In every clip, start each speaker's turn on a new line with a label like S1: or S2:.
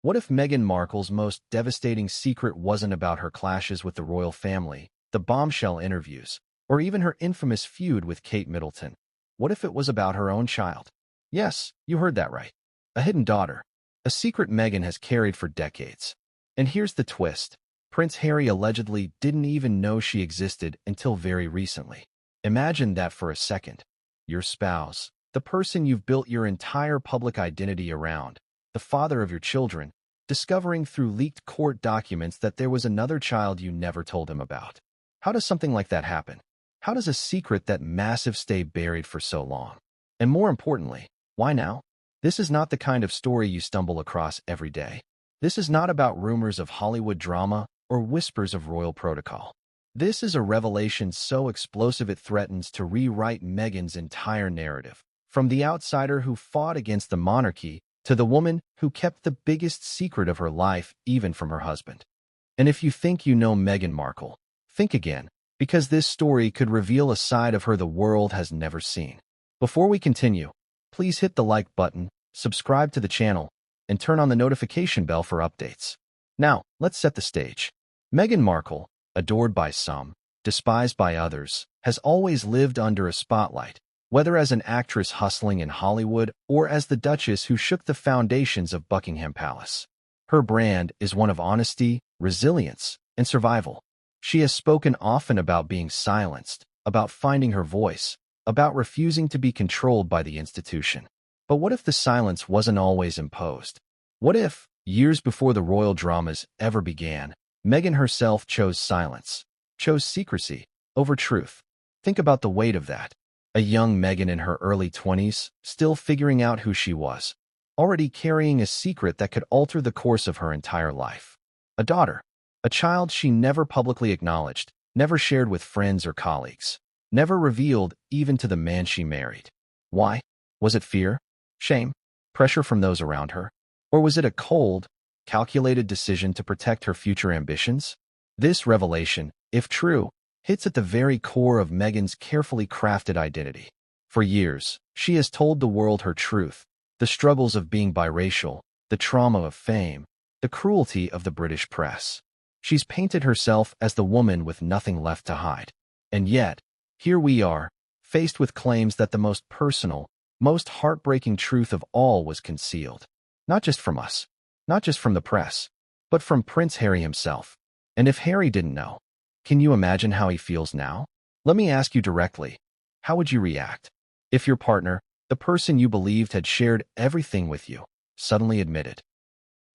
S1: What if Meghan Markle's most devastating secret wasn't about her clashes with the royal family, the bombshell interviews, or even her infamous feud with Kate Middleton? What if it was about her own child? Yes, you heard that right. A hidden daughter. A secret Meghan has carried for decades. And here's the twist. Prince Harry allegedly didn't even know she existed until very recently. Imagine that for a second. Your spouse, the person you've built your entire public identity around, the father of your children, discovering through leaked court documents that there was another child you never told him about. How does something like that happen? How does a secret that massive stay buried for so long? And more importantly, why now? This is not the kind of story you stumble across every day. This is not about rumors of Hollywood drama or whispers of royal protocol. This is a revelation so explosive it threatens to rewrite Meghan's entire narrative. From the outsider who fought against the monarchy to the woman who kept the biggest secret of her life even from her husband. And if you think you know Meghan Markle, think again, because this story could reveal a side of her the world has never seen. Before we continue, please hit the like button, subscribe to the channel, and turn on the notification bell for updates. Now, let's set the stage. Meghan Markle, adored by some, despised by others, has always lived under a spotlight, whether as an actress hustling in Hollywood or as the Duchess who shook the foundations of Buckingham Palace. Her brand is one of honesty, resilience, and survival. She has spoken often about being silenced, about finding her voice, about refusing to be controlled by the institution. But what if the silence wasn't always imposed? What if, years before the royal dramas ever began, Meghan herself chose silence, chose secrecy over truth? Think about the weight of that. A young Meghan in her early 20s, still figuring out who she was, already carrying a secret that could alter the course of her entire life. A daughter, a child she never publicly acknowledged, never shared with friends or colleagues, never revealed even to the man she married. Why? Was it fear? Shame? Pressure from those around her? Or was it a cold, calculated decision to protect her future ambitions? This revelation, if true, hits at the very core of Meghan's carefully crafted identity. For years, she has told the world her truth, the struggles of being biracial, the trauma of fame, the cruelty of the British press. She's painted herself as the woman with nothing left to hide. And yet, here we are, faced with claims that the most personal, most heartbreaking truth of all was concealed. Not just from us, not just from the press, but from Prince Harry himself. And if Harry didn't know, can you imagine how he feels now? Let me ask you directly, how would you react if your partner, the person you believed had shared everything with you, suddenly admitted?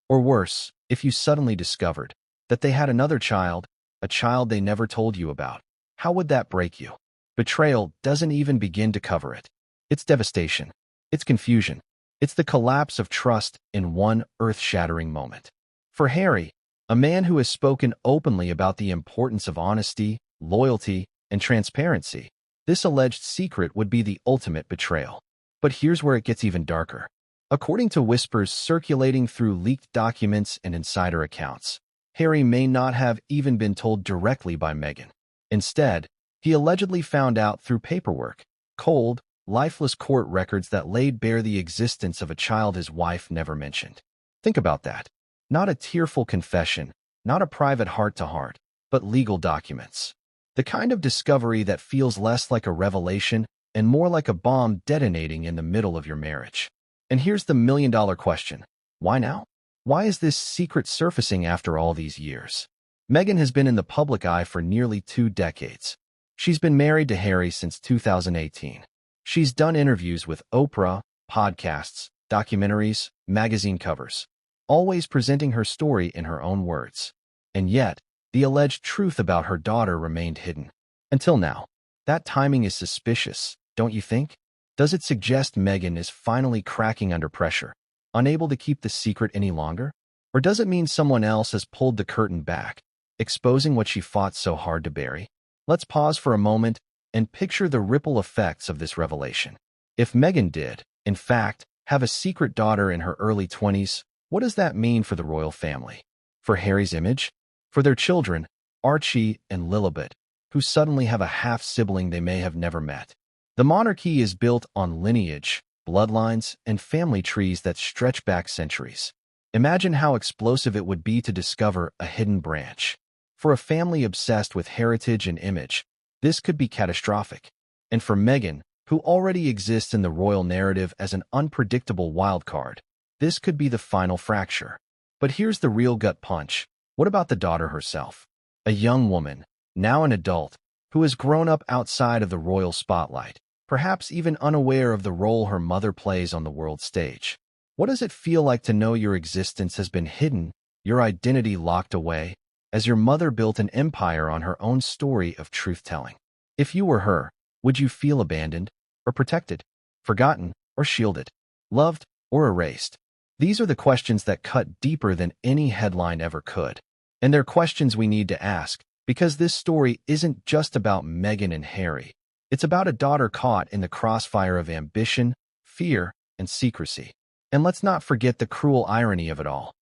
S1: Or worse, if you suddenly discovered that they had another child, a child they never told you about? How would that break you? Betrayal doesn't even begin to cover it. It's devastation. It's confusion. It's the collapse of trust in one earth-shattering moment. For Harry, a man who has spoken openly about the importance of honesty, loyalty, and transparency, this alleged secret would be the ultimate betrayal. But here's where it gets even darker. According to whispers circulating through leaked documents and insider accounts, Harry may not have even been told directly by Meghan. Instead, he allegedly found out through paperwork, cold, lifeless court records that laid bare the existence of a child his wife never mentioned. Think about that. Not a tearful confession, not a private heart-to-heart, but legal documents. The kind of discovery that feels less like a revelation and more like a bomb detonating in the middle of your marriage. And here's the million-dollar question. Why now? Why is this secret surfacing after all these years? Meghan has been in the public eye for nearly 2 decades. She's been married to Harry since 2018. She's done interviews with Oprah, podcasts, documentaries, magazine covers, always presenting her story in her own words. And yet, the alleged truth about her daughter remained hidden. Until now. That timing is suspicious, don't you think? Does it suggest Meghan is finally cracking under pressure, unable to keep the secret any longer? Or does it mean someone else has pulled the curtain back, exposing what she fought so hard to bury? Let's pause for a moment and picture the ripple effects of this revelation. If Meghan did, in fact, have a secret daughter in her early 20s, what does that mean for the royal family? For Harry's image? For their children, Archie and Lilibet, who suddenly have a half-sibling they may have never met? The monarchy is built on lineage, bloodlines, and family trees that stretch back centuries. Imagine how explosive it would be to discover a hidden branch. For a family obsessed with heritage and image, this could be catastrophic. And for Meghan, who already exists in the royal narrative as an unpredictable wildcard, this could be the final fracture. But here's the real gut punch. What about the daughter herself? A young woman, now an adult, who has grown up outside of the royal spotlight, perhaps even unaware of the role her mother plays on the world stage. What does it feel like to know your existence has been hidden, your identity locked away, as your mother built an empire on her own story of truth-telling? If you were her, would you feel abandoned, or protected, forgotten, or shielded, loved, or erased? These are the questions that cut deeper than any headline ever could. And they're questions we need to ask, because this story isn't just about Meghan and Harry. It's about a daughter caught in the crossfire of ambition, fear, and secrecy. And let's not forget the cruel irony of it all.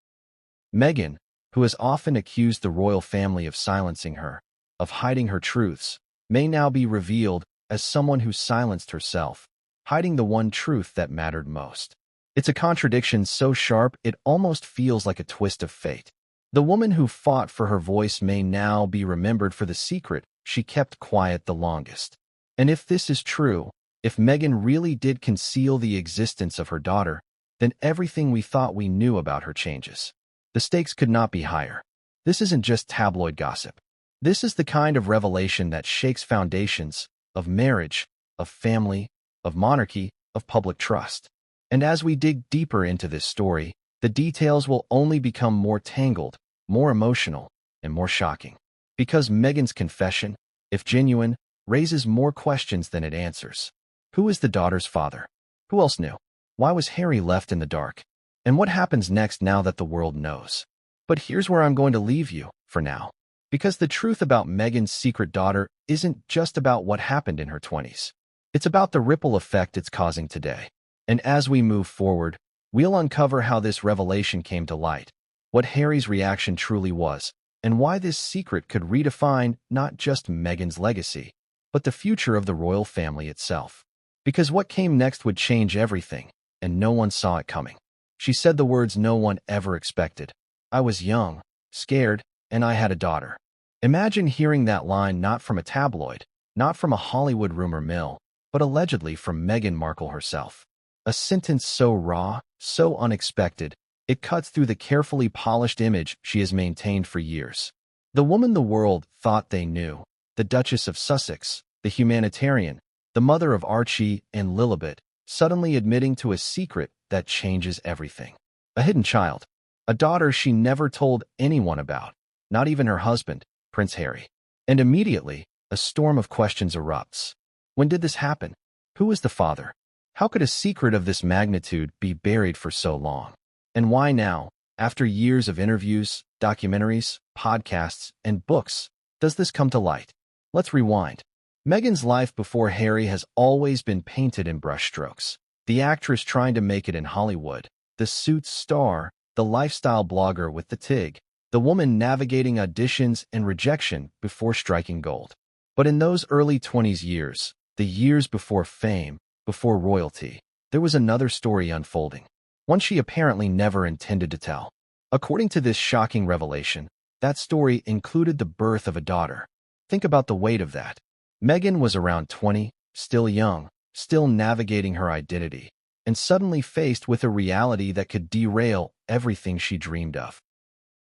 S1: Meghan, who has often accused the royal family of silencing her, of hiding her truths, may now be revealed as someone who silenced herself, hiding the one truth that mattered most. It's a contradiction so sharp it almost feels like a twist of fate. The woman who fought for her voice may now be remembered for the secret she kept quiet the longest. And if this is true, if Meghan really did conceal the existence of her daughter, then everything we thought we knew about her changes. The stakes could not be higher. This isn't just tabloid gossip. This is the kind of revelation that shakes foundations of marriage, of family, of monarchy, of public trust. And as we dig deeper into this story, the details will only become more tangled, more emotional, and more shocking. Because Meghan's confession, if genuine, raises more questions than it answers. Who is the daughter's father? Who else knew? Why was Harry left in the dark? And what happens next now that the world knows? But here's where I'm going to leave you, for now. Because the truth about Meghan's secret daughter isn't just about what happened in her 20s. It's about the ripple effect it's causing today. And as we move forward, we'll uncover how this revelation came to light, what Harry's reaction truly was, and why this secret could redefine not just Meghan's legacy, but the future of the royal family itself. Because what came next would change everything, and no one saw it coming. She said the words no one ever expected. I was young, scared, and I had a daughter. Imagine hearing that line not from a tabloid, not from a Hollywood rumor mill, but allegedly from Meghan Markle herself. A sentence so raw, so unexpected, it cuts through the carefully polished image she has maintained for years. The woman the world thought they knew, the Duchess of Sussex, the humanitarian, the mother of Archie and Lilibet, suddenly admitting to a secret that changes everything. A hidden child, a daughter she never told anyone about, not even her husband, Prince Harry. And immediately, a storm of questions erupts. When did this happen? Who is the father? How could a secret of this magnitude be buried for so long? And why now, after years of interviews, documentaries, podcasts, and books, does this come to light? Let's rewind. Meghan's life before Harry has always been painted in brushstrokes. The actress trying to make it in Hollywood, the Suits star, the lifestyle blogger with the TIG, the woman navigating auditions and rejection before striking gold. But in those early 20s years, the years before fame, before royalty, there was another story unfolding, one she apparently never intended to tell. According to this shocking revelation, that story included the birth of a daughter. Think about the weight of that. Meghan was around 20, still young, still navigating her identity, and suddenly faced with a reality that could derail everything she dreamed of.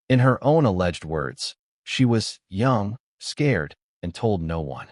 S1: In her own alleged words, she was young, scared, and told no one.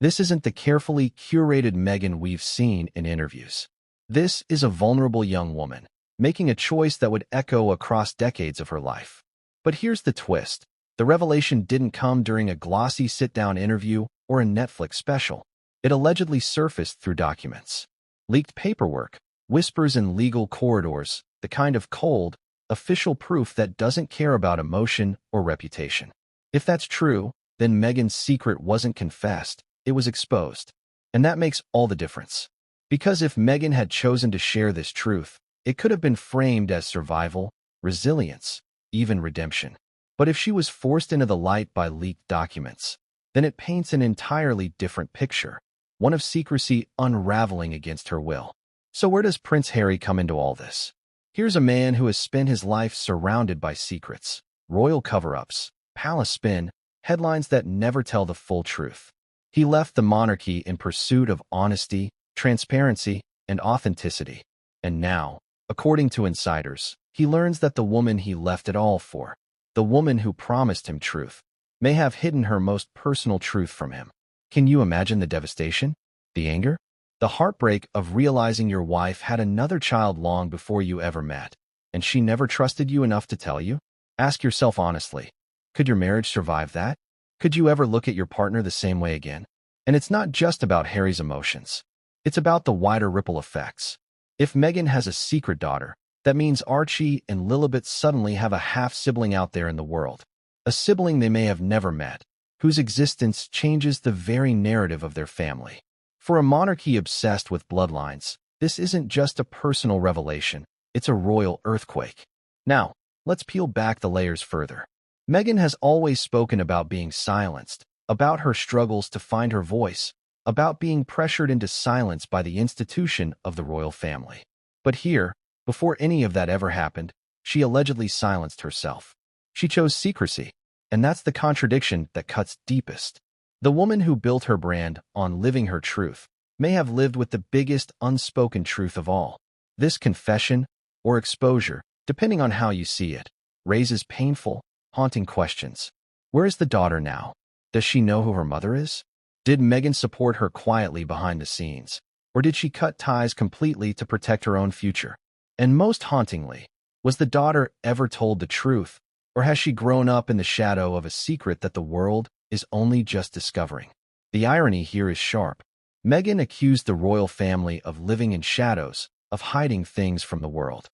S1: This isn't the carefully curated Meghan we've seen in interviews. This is a vulnerable young woman, making a choice that would echo across decades of her life. But here's the twist. The revelation didn't come during a glossy sit-down interview or a Netflix special. It allegedly surfaced through documents, leaked paperwork, whispers in legal corridors, the kind of cold, official proof that doesn't care about emotion or reputation. If that's true, then Meghan's secret wasn't confessed, it was exposed. And that makes all the difference. Because if Meghan had chosen to share this truth, it could have been framed as survival, resilience, even redemption. But if she was forced into the light by leaked documents, then it paints an entirely different picture, one of secrecy unraveling against her will. So where does Prince Harry come into all this? Here's a man who has spent his life surrounded by secrets, royal cover-ups, palace spin, headlines that never tell the full truth. He left the monarchy in pursuit of honesty, transparency, and authenticity. And now, according to insiders, he learns that the woman he left it all for, the woman who promised him truth, may have hidden her most personal truth from him. Can you imagine the devastation? The anger? The heartbreak of realizing your wife had another child long before you ever met, and she never trusted you enough to tell you? Ask yourself honestly, could your marriage survive that? Could you ever look at your partner the same way again? And it's not just about Harry's emotions. It's about the wider ripple effects. If Meghan has a secret daughter, that means Archie and Lilibet suddenly have a half-sibling out there in the world, a sibling they may have never met, whose existence changes the very narrative of their family. For a monarchy obsessed with bloodlines, this isn't just a personal revelation, it's a royal earthquake. Now, let's peel back the layers further. Meghan has always spoken about being silenced, about her struggles to find her voice, about being pressured into silence by the institution of the royal family. But here, before any of that ever happened, she allegedly silenced herself. She chose secrecy, and that's the contradiction that cuts deepest. The woman who built her brand on living her truth may have lived with the biggest unspoken truth of all. This confession, or exposure, depending on how you see it, raises painful, haunting questions. Where is the daughter now? Does she know who her mother is? Did Meghan support her quietly behind the scenes, or did she cut ties completely to protect her own future? And most hauntingly, was the daughter ever told the truth, or has she grown up in the shadow of a secret that the world is only just discovering? The irony here is sharp. Meghan accused the royal family of living in shadows, of hiding things from the world.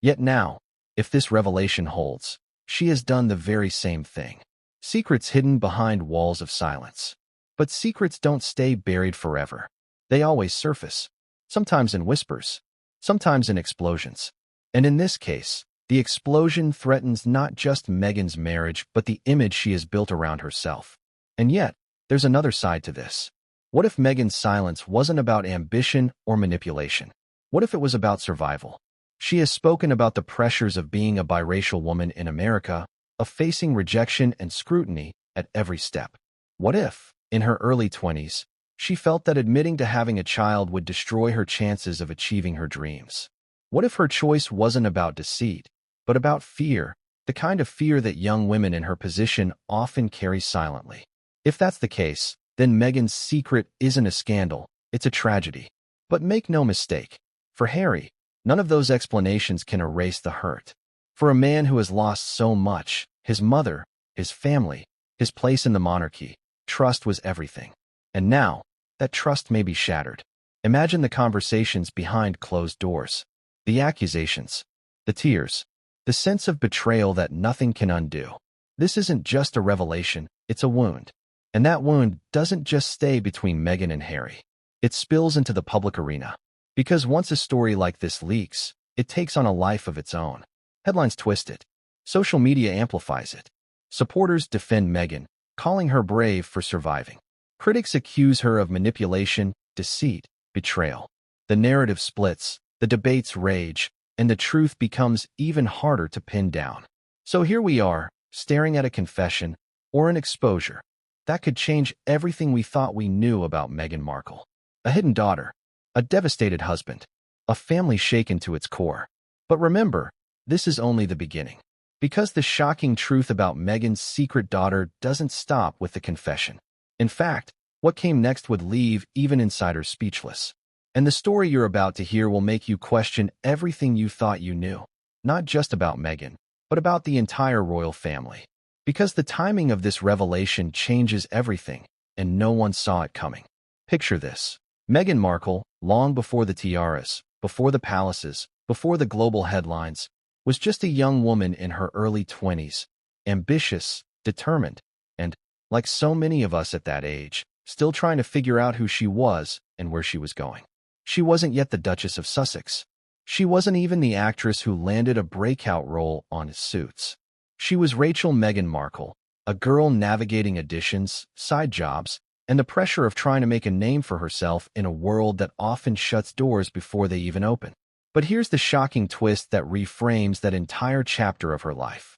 S1: Yet now, if this revelation holds, she has done the very same thing. Secrets hidden behind walls of silence. But secrets don't stay buried forever. They always surface, sometimes in whispers, sometimes in explosions. And in this case, the explosion threatens not just Meghan's marriage, but the image she has built around herself. And yet, there's another side to this. What if Meghan's silence wasn't about ambition or manipulation? What if it was about survival? She has spoken about the pressures of being a biracial woman in America, of facing rejection and scrutiny at every step. What if, in her early 20s, she felt that admitting to having a child would destroy her chances of achieving her dreams? What if her choice wasn't about deceit, but about fear, the kind of fear that young women in her position often carry silently? If that's the case, then Meghan's secret isn't a scandal, it's a tragedy. But make no mistake, for Harry, none of those explanations can erase the hurt. For a man who has lost so much, his mother, his family, his place in the monarchy, trust was everything. And now, that trust may be shattered. Imagine the conversations behind closed doors, the accusations, the tears, the sense of betrayal that nothing can undo. This isn't just a revelation, it's a wound. And that wound doesn't just stay between Meghan and Harry. It spills into the public arena. Because once a story like this leaks, it takes on a life of its own. Headlines twist it. Social media amplifies it. Supporters defend Meghan, calling her brave for surviving. Critics accuse her of manipulation, deceit, betrayal. The narrative splits, the debates rage, and the truth becomes even harder to pin down. So here we are, staring at a confession, or an exposure, that could change everything we thought we knew about Meghan Markle. A hidden daughter, a devastated husband, a family shaken to its core. But remember, this is only the beginning. Because the shocking truth about Meghan's secret daughter doesn't stop with the confession. In fact, what came next would leave even insiders speechless. And the story you're about to hear will make you question everything you thought you knew, not just about Meghan, but about the entire royal family. Because the timing of this revelation changes everything, and no one saw it coming. Picture this. Meghan Markle, long before the tiaras, before the palaces, before the global headlines, was just a young woman in her early 20s, ambitious, determined, and, like so many of us at that age, still trying to figure out who she was and where she was going. She wasn't yet the Duchess of Sussex. She wasn't even the actress who landed a breakout role on Suits. She was Rachel Meghan Markle, a girl navigating auditions, side jobs, and the pressure of trying to make a name for herself in a world that often shuts doors before they even open. But here's the shocking twist that reframes that entire chapter of her life.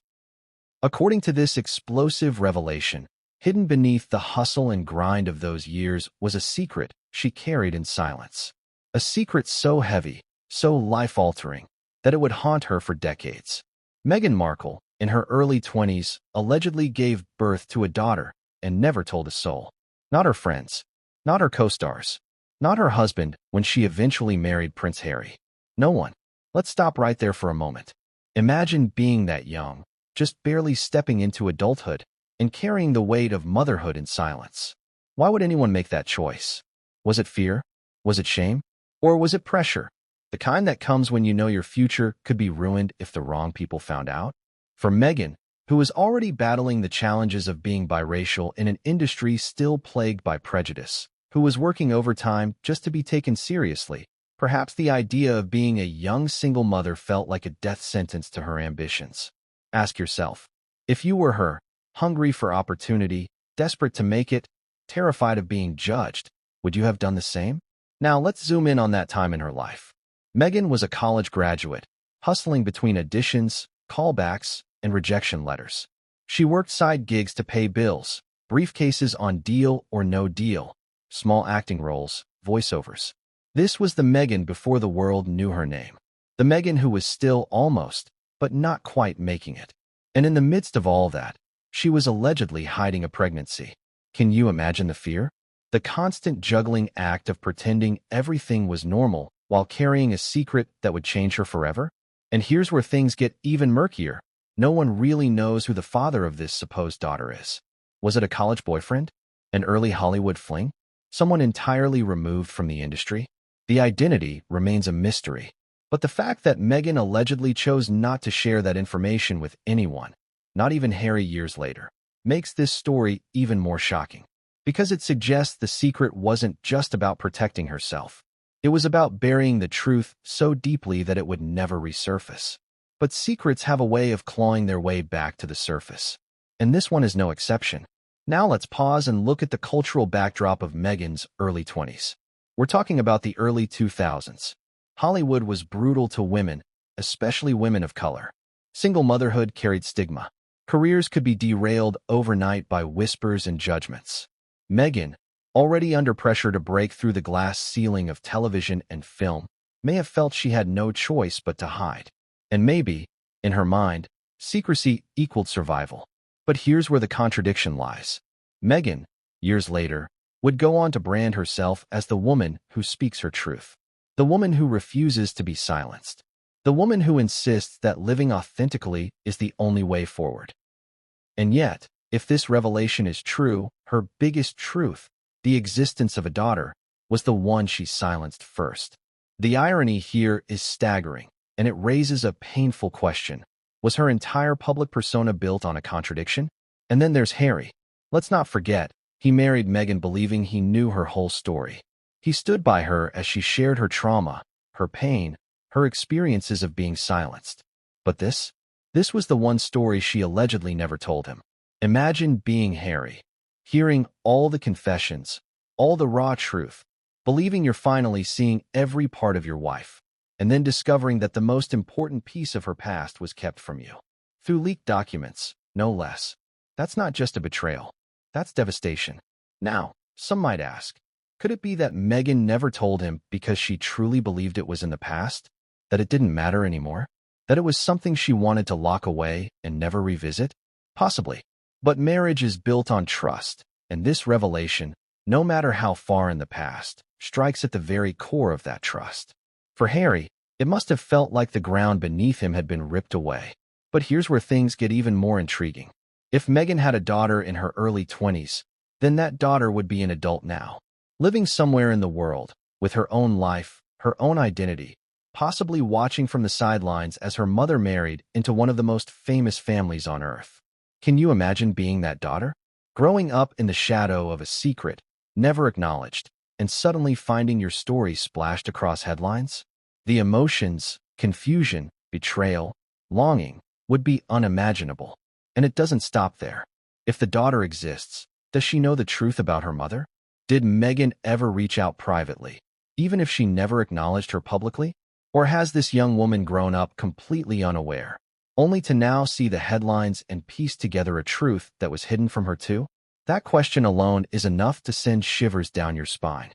S1: According to this explosive revelation, hidden beneath the hustle and grind of those years was a secret she carried in silence. A secret so heavy, so life-altering, that it would haunt her for decades. Meghan Markle, in her early 20s, allegedly gave birth to a daughter and never told a soul. Not her friends, not her co-stars, not her husband when she eventually married Prince Harry. No one. Let's stop right there for a moment. Imagine being that young, just barely stepping into adulthood, and carrying the weight of motherhood in silence. Why would anyone make that choice? Was it fear? Was it shame? Or was it pressure? The kind that comes when you know your future could be ruined if the wrong people found out? For Meghan, who was already battling the challenges of being biracial in an industry still plagued by prejudice, who was working overtime just to be taken seriously, perhaps the idea of being a young single mother felt like a death sentence to her ambitions. Ask yourself, if you were her, hungry for opportunity, desperate to make it, terrified of being judged, would you have done the same? Now let's zoom in on that time in her life. Meghan was a college graduate, hustling between auditions, callbacks, and rejection letters. She worked side gigs to pay bills, briefcases on Deal or No Deal, small acting roles, voiceovers. This was the Meghan before the world knew her name. The Meghan who was still almost, but not quite making it. And in the midst of all that, she was allegedly hiding a pregnancy. Can you imagine the fear? The constant juggling act of pretending everything was normal while carrying a secret that would change her forever? And here's where things get even murkier. No one really knows who the father of this supposed daughter is. Was it a college boyfriend? An early Hollywood fling? Someone entirely removed from the industry? The identity remains a mystery. But the fact that Meghan allegedly chose not to share that information with anyone, not even Harry years later, makes this story even more shocking. Because it suggests the secret wasn't just about protecting herself. It was about burying the truth so deeply that it would never resurface. But secrets have a way of clawing their way back to the surface. And this one is no exception. Now let's pause and look at the cultural backdrop of Meghan's early 20s. We're talking about the early 2000s. Hollywood was brutal to women, especially women of color. Single motherhood carried stigma. Careers could be derailed overnight by whispers and judgments. Meghan, already under pressure to break through the glass ceiling of television and film, may have felt she had no choice but to hide. And maybe, in her mind, secrecy equaled survival. But here's where the contradiction lies. Meghan, years later, would go on to brand herself as the woman who speaks her truth. The woman who refuses to be silenced. The woman who insists that living authentically is the only way forward. And yet, if this revelation is true, her biggest truth, the existence of a daughter, was the one she silenced first. The irony here is staggering, and it raises a painful question. Was her entire public persona built on a contradiction? And then there's Harry. Let's not forget, he married Meghan believing he knew her whole story. He stood by her as she shared her trauma, her pain, her experiences of being silenced. But this was the one story she allegedly never told him. Imagine being Harry, hearing all the confessions, all the raw truth, believing you're finally seeing every part of your wife, and then discovering that the most important piece of her past was kept from you. Through leaked documents, no less. That's not just a betrayal. That's devastation. Now, some might ask, could it be that Meghan never told him because she truly believed it was in the past? That it didn't matter anymore? That it was something she wanted to lock away and never revisit? Possibly. But marriage is built on trust, and this revelation, no matter how far in the past, strikes at the very core of that trust. For Harry, it must have felt like the ground beneath him had been ripped away. But here's where things get even more intriguing. If Meghan had a daughter in her early 20s, then that daughter would be an adult now, living somewhere in the world, with her own life, her own identity, possibly watching from the sidelines as her mother married into one of the most famous families on earth. Can you imagine being that daughter? Growing up in the shadow of a secret, never acknowledged, and suddenly finding your story splashed across headlines? The emotions, confusion, betrayal, longing, would be unimaginable. And it doesn't stop there. If the daughter exists, does she know the truth about her mother? Did Meghan ever reach out privately, even if she never acknowledged her publicly? Or has this young woman grown up completely unaware, only to now see the headlines and piece together a truth that was hidden from her too? That question alone is enough to send shivers down your spine.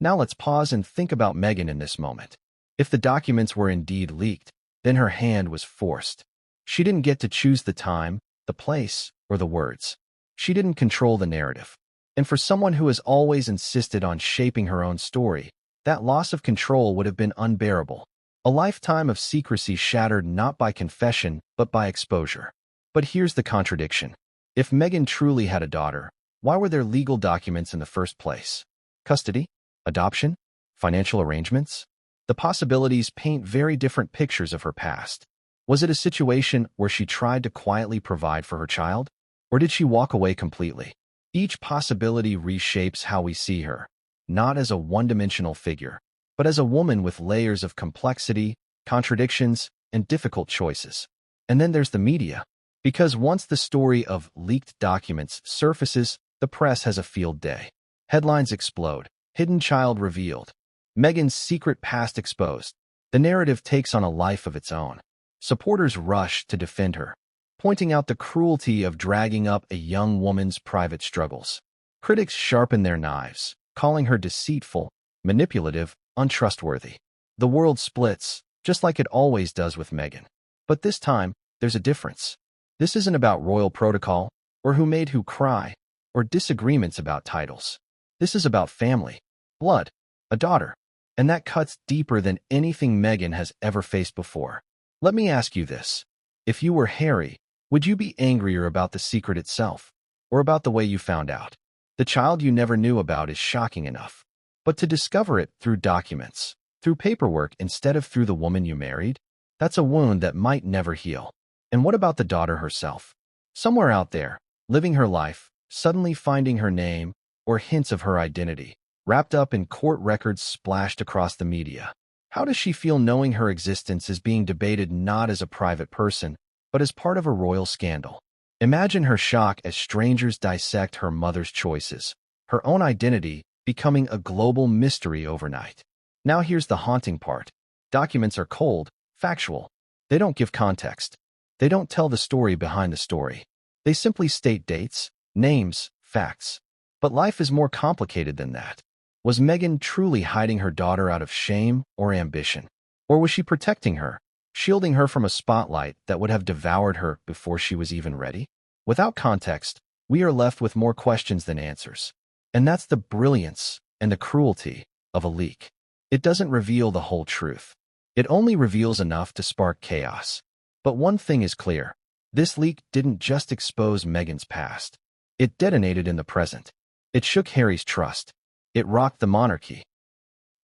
S1: Now let's pause and think about Meghan in this moment. If the documents were indeed leaked, then her hand was forced. She didn't get to choose the time, the place, or the words. She didn't control the narrative. And for someone who has always insisted on shaping her own story, that loss of control would have been unbearable. A lifetime of secrecy shattered not by confession, but by exposure. But here's the contradiction. If Meghan truly had a daughter, why were there legal documents in the first place? Custody? Adoption? Financial arrangements? The possibilities paint very different pictures of her past. Was it a situation where she tried to quietly provide for her child? Or did she walk away completely? Each possibility reshapes how we see her, not as a one-dimensional figure, but as a woman with layers of complexity, contradictions, and difficult choices. And then there's the media. Because once the story of leaked documents surfaces, the press has a field day. Headlines explode. Hidden child revealed. Meghan's secret past exposed. The narrative takes on a life of its own. Supporters rush to defend her, pointing out the cruelty of dragging up a young woman's private struggles. Critics sharpen their knives, calling her deceitful, manipulative, untrustworthy. The world splits, just like it always does with Meghan. But this time, there's a difference. This isn't about royal protocol, or who made who cry, or disagreements about titles. This is about family, blood, a daughter, and that cuts deeper than anything Meghan has ever faced before. Let me ask you this. If you were Harry, would you be angrier about the secret itself, or about the way you found out? The child you never knew about is shocking enough. But to discover it through documents, through paperwork instead of through the woman you married, that's a wound that might never heal. And what about the daughter herself? Somewhere out there, living her life, suddenly finding her name, or hints of her identity, wrapped up in court records splashed across the media. How does she feel knowing her existence is being debated not as a private person, but as part of a royal scandal? Imagine her shock as strangers dissect her mother's choices, her own identity becoming a global mystery overnight. Now here's the haunting part. Documents are cold, factual. They don't give context. They don't tell the story behind the story. They simply state dates, names, facts. But life is more complicated than that. Was Meghan truly hiding her daughter out of shame or ambition? Or was she protecting her, shielding her from a spotlight that would have devoured her before she was even ready? Without context, we are left with more questions than answers. And that's the brilliance and the cruelty of a leak. It doesn't reveal the whole truth. It only reveals enough to spark chaos. But one thing is clear. This leak didn't just expose Meghan's past. It detonated in the present. It shook Harry's trust. It rocked the monarchy.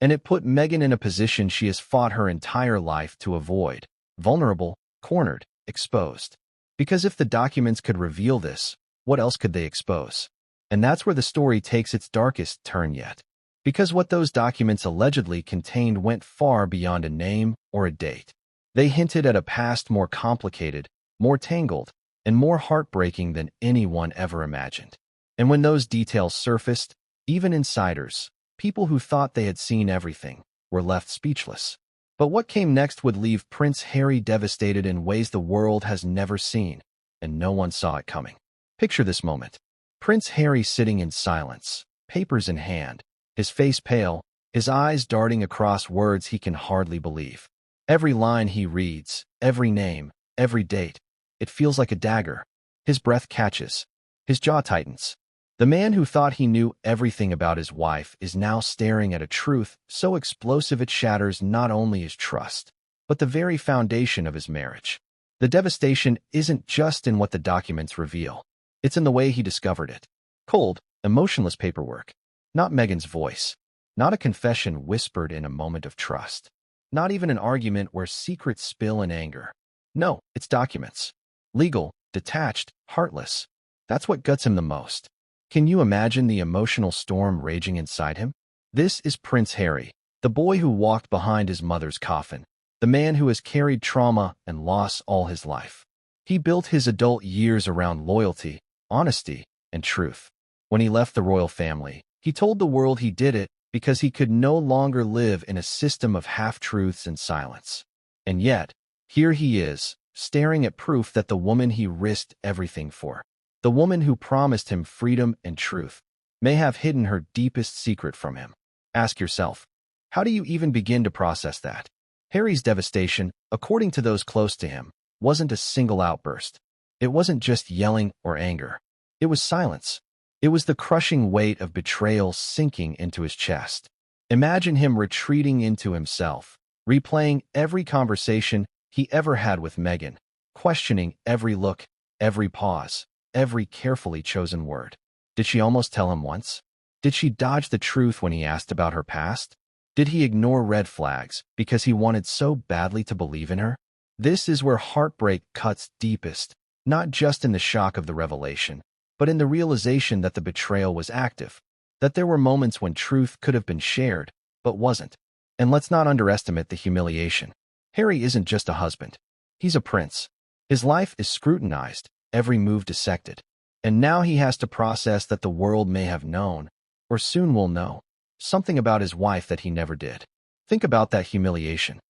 S1: And it put Meghan in a position she has fought her entire life to avoid. Vulnerable, cornered, exposed. Because if the documents could reveal this, what else could they expose? And that's where the story takes its darkest turn yet. Because what those documents allegedly contained went far beyond a name or a date. They hinted at a past more complicated, more tangled, and more heartbreaking than anyone ever imagined. And when those details surfaced, even insiders, people who thought they had seen everything, were left speechless. But what came next would leave Prince Harry devastated in ways the world has never seen, and no one saw it coming. Picture this moment. Prince Harry sitting in silence, papers in hand, his face pale, his eyes darting across words he can hardly believe. Every line he reads, every name, every date, it feels like a dagger. His breath catches. His jaw tightens. The man who thought he knew everything about his wife is now staring at a truth so explosive it shatters not only his trust, but the very foundation of his marriage. The devastation isn't just in what the documents reveal. It's in the way he discovered it. Cold, emotionless paperwork. Not Meghan's voice. Not a confession whispered in a moment of trust. Not even an argument where secrets spill in anger. No, it's documents. Legal, detached, heartless. That's what guts him the most. Can you imagine the emotional storm raging inside him? This is Prince Harry, the boy who walked behind his mother's coffin, the man who has carried trauma and loss all his life. He built his adult years around loyalty, honesty, and truth. When he left the royal family, he told the world he did it because he could no longer live in a system of half-truths and silence. And yet, here he is, staring at proof that the woman he risked everything for, the woman who promised him freedom and truth, may have hidden her deepest secret from him. Ask yourself, how do you even begin to process that? Harry's devastation, according to those close to him, wasn't a single outburst. It wasn't just yelling or anger. It was silence. It was the crushing weight of betrayal sinking into his chest. Imagine him retreating into himself, replaying every conversation he ever had with Meghan, questioning every look, every pause, every carefully chosen word. Did she almost tell him once? Did she dodge the truth when he asked about her past? Did he ignore red flags because he wanted so badly to believe in her? This is where heartbreak cuts deepest, not just in the shock of the revelation, but in the realization that the betrayal was active, that there were moments when truth could have been shared, but wasn't. And let's not underestimate the humiliation. Harry isn't just a husband. He's a prince. His life is scrutinized, every move dissected. And now he has to process that the world may have known, or soon will know, something about his wife that he never did. Think about that humiliation.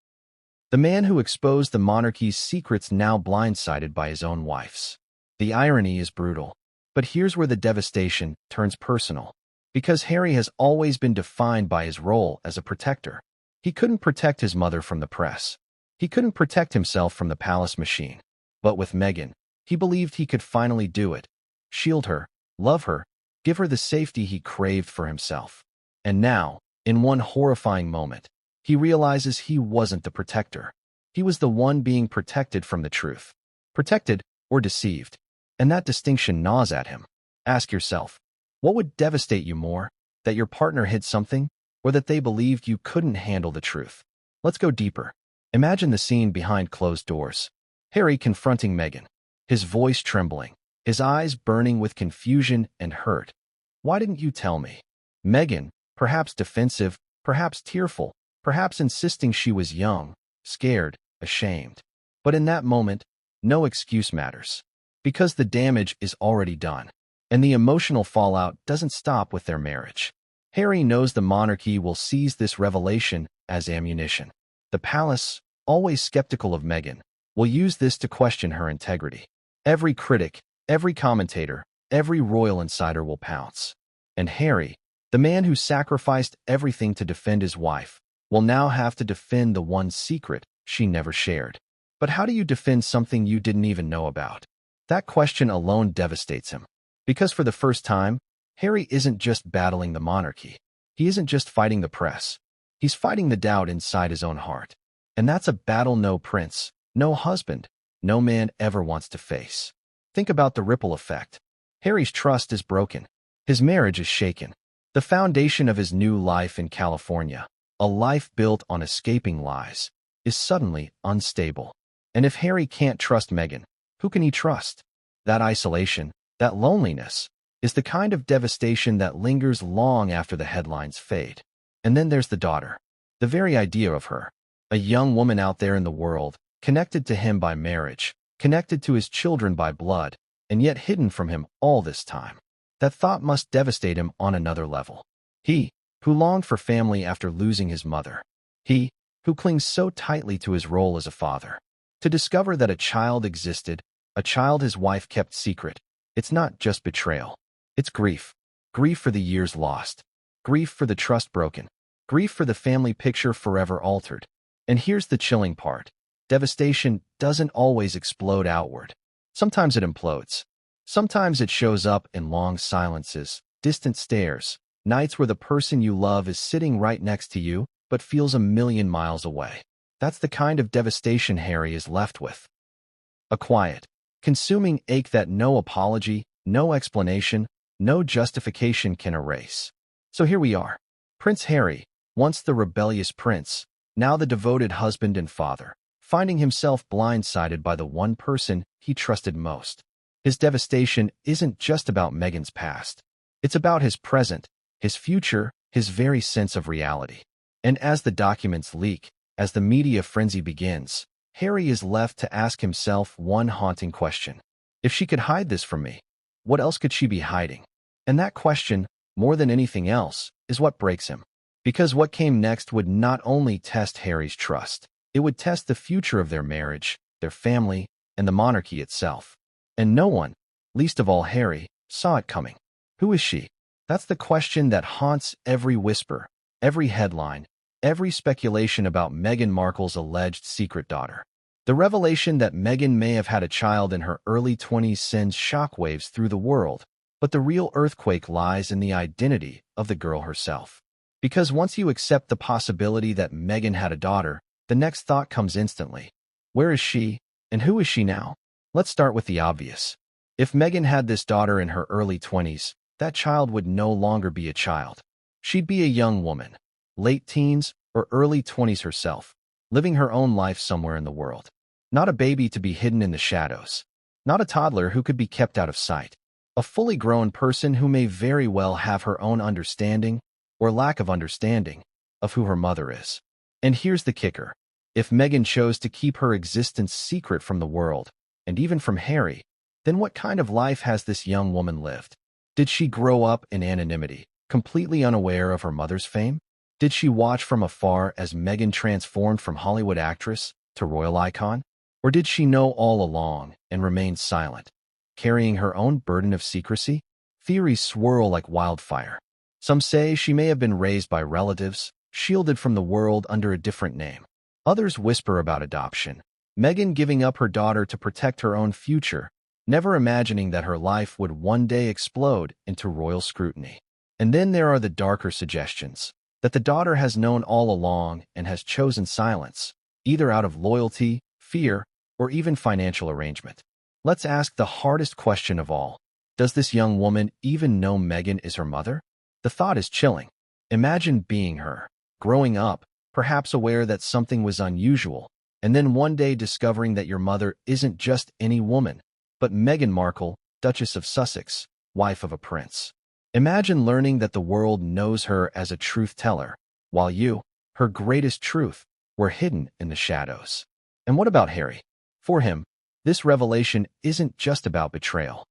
S1: The man who exposed the monarchy's secrets now blindsided by his own wife's. The irony is brutal. But here's where the devastation turns personal. Because Harry has always been defined by his role as a protector. He couldn't protect his mother from the press. He couldn't protect himself from the palace machine. But with Meghan, he believed he could finally do it. Shield her, love her, give her the safety he craved for himself. And now, in one horrifying moment, he realizes he wasn't the protector. He was the one being protected from the truth. Protected or deceived. And that distinction gnaws at him. Ask yourself, what would devastate you more? That your partner hid something, or that they believed you couldn't handle the truth? Let's go deeper. Imagine the scene behind closed doors. Harry confronting Meghan, his voice trembling, his eyes burning with confusion and hurt. Why didn't you tell me? Meghan, perhaps defensive, perhaps tearful, perhaps insisting she was young, scared, ashamed. But in that moment, no excuse matters. Because the damage is already done, and the emotional fallout doesn't stop with their marriage. Harry knows the monarchy will seize this revelation as ammunition. The palace, always skeptical of Meghan, will use this to question her integrity. Every critic, every commentator, every royal insider will pounce. And Harry, the man who sacrificed everything to defend his wife, will now have to defend the one secret she never shared. But how do you defend something you didn't even know about? That question alone devastates him. Because for the first time, Harry isn't just battling the monarchy. He isn't just fighting the press. He's fighting the doubt inside his own heart. And that's a battle no prince, no husband, no man ever wants to face. Think about the ripple effect. Harry's trust is broken. His marriage is shaken. The foundation of his new life in California, a life built on escaping lies, is suddenly unstable. And if Harry can't trust Meghan, who can he trust? That isolation, that loneliness, is the kind of devastation that lingers long after the headlines fade. And then there's the daughter. The very idea of her, a young woman out there in the world, connected to him by marriage, connected to his children by blood, and yet hidden from him all this time. That thought must devastate him on another level. He, who longed for family after losing his mother. He, who clings so tightly to his role as a father. To discover that a child existed, a child his wife kept secret, it's not just betrayal. It's grief. Grief for the years lost. Grief for the trust broken. Grief for the family picture forever altered. And here's the chilling part. Devastation doesn't always explode outward. Sometimes it implodes. Sometimes it shows up in long silences, distant stares, nights where the person you love is sitting right next to you, but feels a million miles away. That's the kind of devastation Harry is left with. A quiet, consuming ache that no apology, no explanation, no justification can erase. So here we are. Prince Harry, once the rebellious prince, now the devoted husband and father, finding himself blindsided by the one person he trusted most. His devastation isn't just about Meghan's past. It's about his present, his future, his very sense of reality. And as the documents leak, as the media frenzy begins, Harry is left to ask himself one haunting question. If she could hide this from me, what else could she be hiding? And that question, more than anything else, is what breaks him. Because what came next would not only test Harry's trust, it would test the future of their marriage, their family, and the monarchy itself. And no one, least of all Harry, saw it coming. Who is she? That's the question that haunts every whisper, every headline, every speculation about Meghan Markle's alleged secret daughter. The revelation that Meghan may have had a child in her early 20s sends shockwaves through the world, but the real earthquake lies in the identity of the girl herself. Because once you accept the possibility that Meghan had a daughter, the next thought comes instantly. Where is she, and who is she now? Let's start with the obvious. If Meghan had this daughter in her early 20s, that child would no longer be a child. She'd be a young woman, late teens or early 20s herself, living her own life somewhere in the world. Not a baby to be hidden in the shadows. Not a toddler who could be kept out of sight. A fully grown person who may very well have her own understanding, or lack of understanding, of who her mother is. And here's the kicker. If Meghan chose to keep her existence secret from the world, and even from Harry, then what kind of life has this young woman lived? Did she grow up in anonymity, completely unaware of her mother's fame? Did she watch from afar as Meghan transformed from Hollywood actress to royal icon? Or did she know all along and remain silent, carrying her own burden of secrecy? Theories swirl like wildfire. Some say she may have been raised by relatives, shielded from the world under a different name. Others whisper about adoption, Meghan giving up her daughter to protect her own future, never imagining that her life would one day explode into royal scrutiny. And then there are the darker suggestions, that the daughter has known all along and has chosen silence, either out of loyalty, fear, or even financial arrangement. Let's ask the hardest question of all. Does this young woman even know Meghan is her mother? The thought is chilling. Imagine being her, growing up, perhaps aware that something was unusual, and then one day discovering that your mother isn't just any woman, but Meghan Markle, Duchess of Sussex, wife of a prince. Imagine learning that the world knows her as a truth teller, while you, her greatest truth, were hidden in the shadows. And what about Harry? For him, this revelation isn't just about betrayal.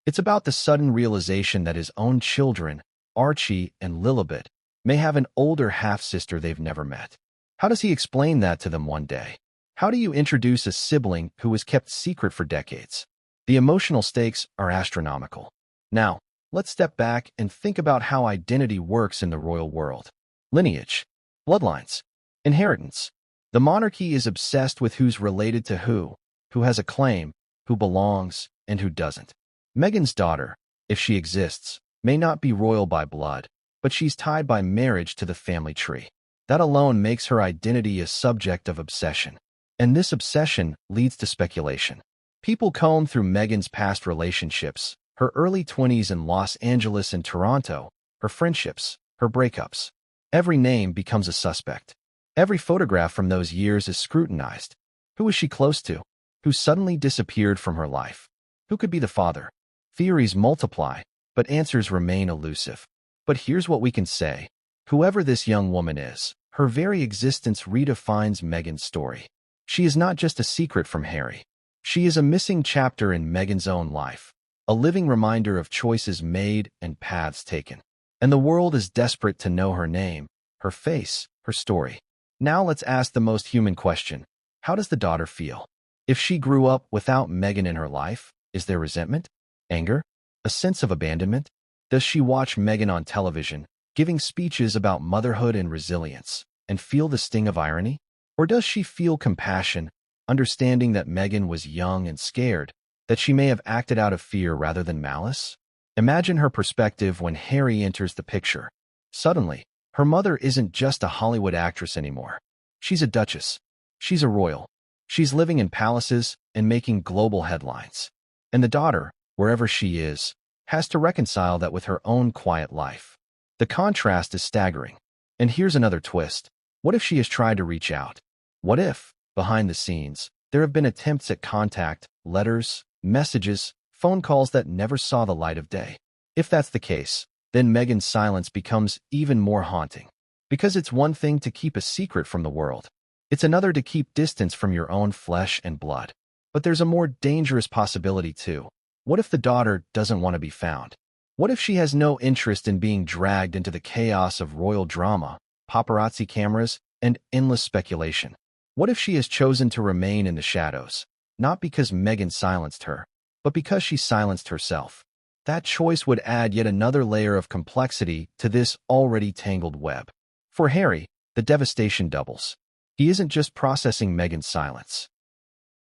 S1: It's about the sudden realization that his own children, Archie and Lilibet, may have an older half-sister they've never met. How does he explain that to them one day? How do you introduce a sibling who was kept secret for decades? The emotional stakes are astronomical. Now, let's step back and think about how identity works in the royal world. Lineage, bloodlines, inheritance. The monarchy is obsessed with who's related to who has a claim, who belongs, and who doesn't. Meghan's daughter, if she exists, may not be royal by blood, but she's tied by marriage to the family tree. That alone makes her identity a subject of obsession. And this obsession leads to speculation. People comb through Meghan's past relationships, her early 20s in Los Angeles and Toronto, her friendships, her breakups. Every name becomes a suspect. Every photograph from those years is scrutinized. Who was she close to? Who suddenly disappeared from her life? Who could be the father? Theories multiply, but answers remain elusive. But here's what we can say. Whoever this young woman is, her very existence redefines Meghan's story. She is not just a secret from Harry. She is a missing chapter in Meghan's own life, a living reminder of choices made and paths taken. And the world is desperate to know her name, her face, her story. Now let's ask the most human question. How does the daughter feel? If she grew up without Meghan in her life, is there resentment, anger, a sense of abandonment? Does she watch Meghan on television, giving speeches about motherhood and resilience, and feel the sting of irony? Or does she feel compassion, understanding that Meghan was young and scared, that she may have acted out of fear rather than malice? Imagine her perspective when Harry enters the picture. Suddenly, her mother isn't just a Hollywood actress anymore. She's a duchess. She's a royal. She's living in palaces and making global headlines. And the daughter, wherever she is, has to reconcile that with her own quiet life. The contrast is staggering. And here's another twist. What if she has tried to reach out? What if, behind the scenes, there have been attempts at contact, letters, messages, phone calls that never saw the light of day? If that's the case, then Meghan's silence becomes even more haunting. Because it's one thing to keep a secret from the world. It's another to keep distance from your own flesh and blood. But there's a more dangerous possibility too. What if the daughter doesn't want to be found? What if she has no interest in being dragged into the chaos of royal drama paparazzi cameras, and endless speculation. What if she has chosen to remain in the shadows, not because Meghan silenced her, but because she silenced herself? That choice would add yet another layer of complexity to this already tangled web. For Harry, the devastation doubles. He isn't just processing Meghan's silence.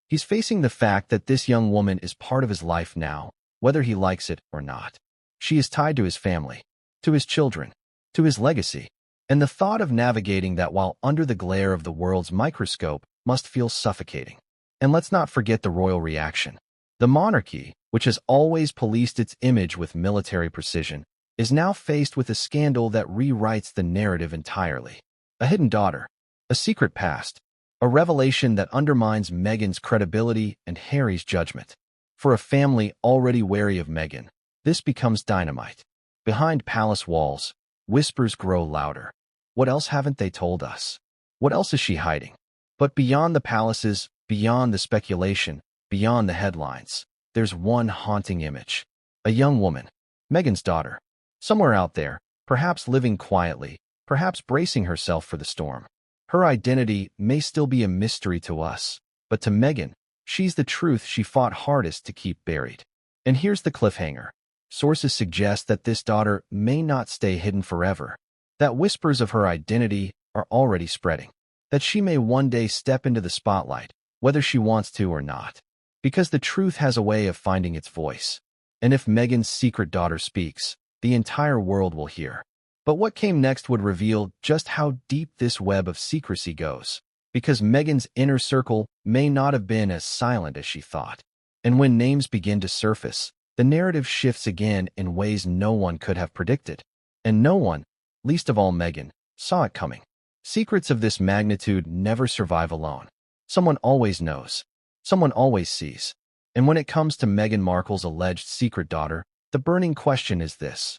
S1: He's facing the fact that this young woman is part of his life now, whether he likes it or not. She is tied to his family, to his children, to his legacy, and the thought of navigating that while under the glare of the world's microscope must feel suffocating. And let's not forget the royal reaction. The monarchy, which has always policed its image with military precision, is now faced with a scandal that rewrites the narrative entirely. A hidden daughter, a secret past, a revelation that undermines Meghan's credibility and Harry's judgment. For a family already wary of Meghan, this becomes dynamite. Behind palace walls, whispers grow louder. What else haven't they told us? What else is she hiding? But beyond the palaces, beyond the speculation, beyond the headlines, there's one haunting image. A young woman, Meghan's daughter, somewhere out there, perhaps living quietly, perhaps bracing herself for the storm. Her identity may still be a mystery to us, but to Meghan, she's the truth she fought hardest to keep buried. And here's the cliffhanger. Sources suggest that this daughter may not stay hidden forever, that whispers of her identity are already spreading, that she may one day step into the spotlight, whether she wants to or not, because the truth has a way of finding its voice. And if Meghan's secret daughter speaks, the entire world will hear. But what came next would reveal just how deep this web of secrecy goes, because Meghan's inner circle may not have been as silent as she thought. And when names begin to surface, the narrative shifts again in ways no one could have predicted. And no one, least of all Meghan, saw it coming. Secrets of this magnitude never survive alone. Someone always knows. Someone always sees. And when it comes to Meghan Markle's alleged secret daughter, the burning question is this: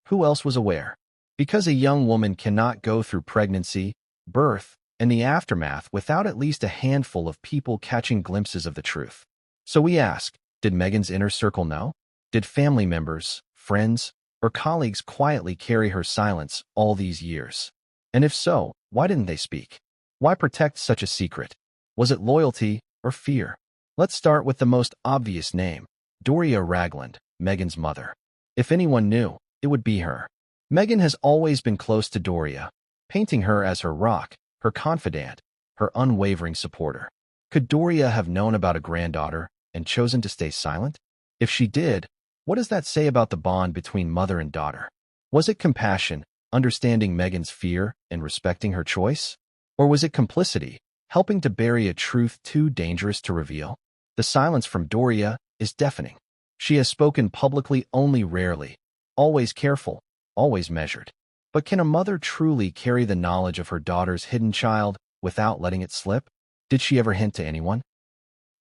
S1: who else was aware? Because a young woman cannot go through pregnancy, birth, and the aftermath without at least a handful of people catching glimpses of the truth. So we ask, did Meghan's inner circle know? Did family members, friends, or colleagues quietly carry her silence all these years? And if so, why didn't they speak? Why protect such a secret? Was it loyalty or fear? Let's start with the most obvious name, Doria Ragland, Meghan's mother. If anyone knew, it would be her. Meghan has always been close to Doria, painting her as her rock, her confidant, her unwavering supporter. Could Doria have known about a granddaughter and chosen to stay silent? If she did, what does that say about the bond between mother and daughter? Was it compassion, understanding Meghan's fear and respecting her choice? Or was it complicity, helping to bury a truth too dangerous to reveal? The silence from Doria is deafening. She has spoken publicly only rarely, always careful, always measured. But can a mother truly carry the knowledge of her daughter's hidden child without letting it slip? Did she ever hint to anyone?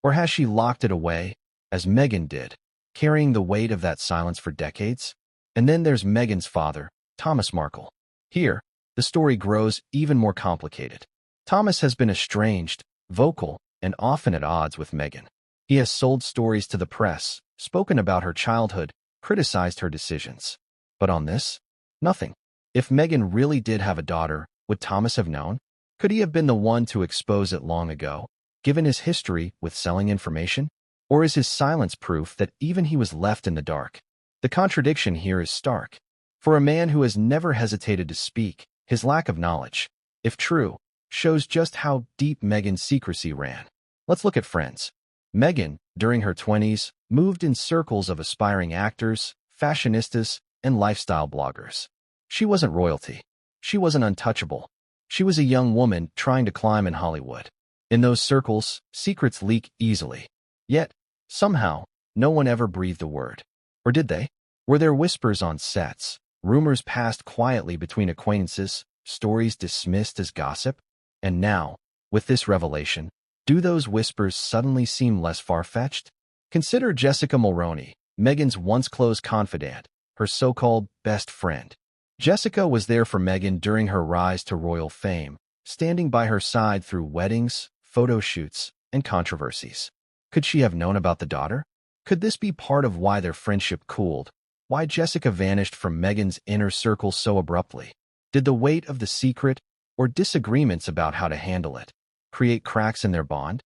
S1: Or has she locked it away, as Meghan did, carrying the weight of that silence for decades? And then there's Meghan's father, Thomas Markle. Here, the story grows even more complicated. Thomas has been estranged, vocal, and often at odds with Meghan. He has sold stories to the press, spoken about her childhood, criticized her decisions. But on this, nothing. If Meghan really did have a daughter, would Thomas have known? Could he have been the one to expose it long ago, given his history with selling information? Or is his silence proof that even he was left in the dark? The contradiction here is stark. For a man who has never hesitated to speak, his lack of knowledge, if true, shows just how deep Meghan's secrecy ran. Let's look at friends. Meghan, during her 20s, moved in circles of aspiring actors, fashionistas, and lifestyle bloggers. She wasn't royalty. She wasn't untouchable. She was a young woman trying to climb in Hollywood. In those circles, secrets leak easily. Yet, somehow, no one ever breathed a word. Or did they? Were there whispers on sets, rumors passed quietly between acquaintances, stories dismissed as gossip? And now, with this revelation, do those whispers suddenly seem less far-fetched? Consider Jessica Mulroney, Meghan's once close confidant, her so-called best friend. Jessica was there for Meghan during her rise to royal fame, standing by her side through weddings, photo shoots, and controversies. Could she have known about the daughter? Could this be part of why their friendship cooled? Why Jessica vanished from Meghan's inner circle so abruptly? Did the weight of the secret or disagreements about how to handle it create cracks in their bond?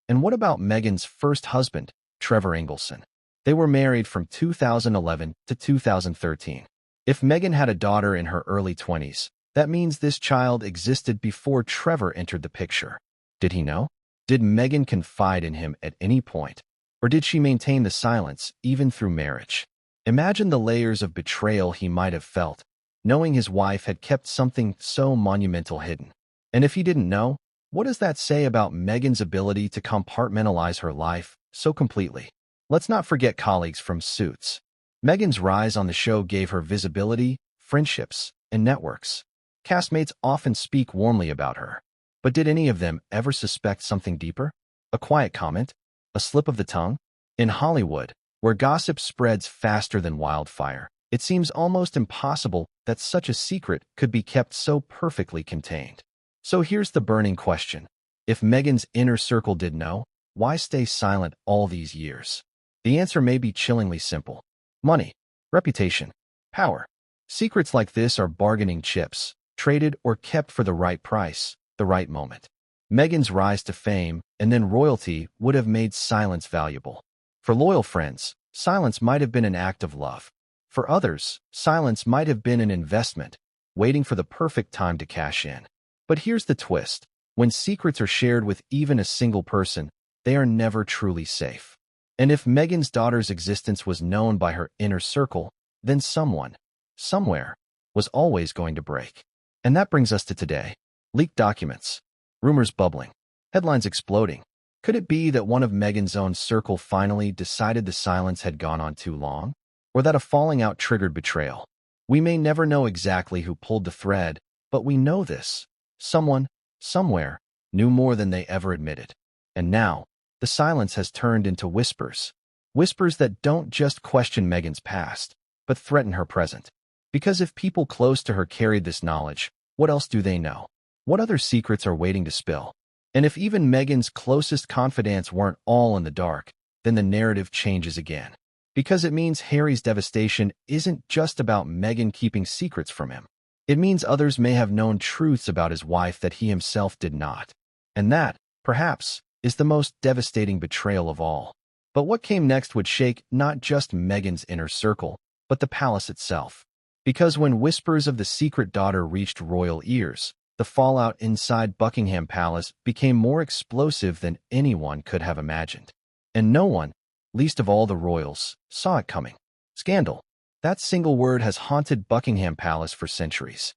S1: And what about Meghan's first husband, Trevor Ingleson? They were married from 2011 to 2013. If Meghan had a daughter in her early 20s, that means this child existed before Trevor entered the picture. Did he know? Did Meghan confide in him at any point? Or did she maintain the silence even through marriage? Imagine the layers of betrayal he might have felt, knowing his wife had kept something so monumental hidden. And if he didn't know, what does that say about Meghan's ability to compartmentalize her life so completely? Let's not forget colleagues from Suits. Meghan's rise on the show gave her visibility, friendships, and networks. Castmates often speak warmly about her. But did any of them ever suspect something deeper? A quiet comment? A slip of the tongue? In Hollywood, where gossip spreads faster than wildfire, it seems almost impossible that such a secret could be kept so perfectly contained. So here's the burning question. If Meghan's inner circle did know, why stay silent all these years? The answer may be chillingly simple. Money, reputation, power. Secrets like this are bargaining chips, traded or kept for the right price, the right moment. Meghan's rise to fame and then royalty would have made silence valuable. For loyal friends, silence might have been an act of love. For others, silence might have been an investment, waiting for the perfect time to cash in. But here's the twist. When secrets are shared with even a single person, they are never truly safe. And if Meghan's daughter's existence was known by her inner circle, then someone, somewhere, was always going to break. And that brings us to today. Leaked documents, rumors bubbling, headlines exploding. Could it be that one of Meghan's own circle finally decided the silence had gone on too long? Or that a falling out triggered betrayal? We may never know exactly who pulled the thread, but we know this. Someone, somewhere, knew more than they ever admitted. And now, the silence has turned into whispers. Whispers that don't just question Meghan's past, but threaten her present. Because if people close to her carried this knowledge, what else do they know? What other secrets are waiting to spill? And if even Meghan's closest confidants weren't all in the dark, then the narrative changes again. Because it means Harry's devastation isn't just about Meghan keeping secrets from him. It means others may have known truths about his wife that he himself did not. And that, perhaps, is the most devastating betrayal of all. But what came next would shake not just Meghan's inner circle, but the palace itself. Because when whispers of the secret daughter reached royal ears, the fallout inside Buckingham Palace became more explosive than anyone could have imagined. And no one, least of all the royals, saw it coming. Scandal. That single word has haunted Buckingham Palace for centuries.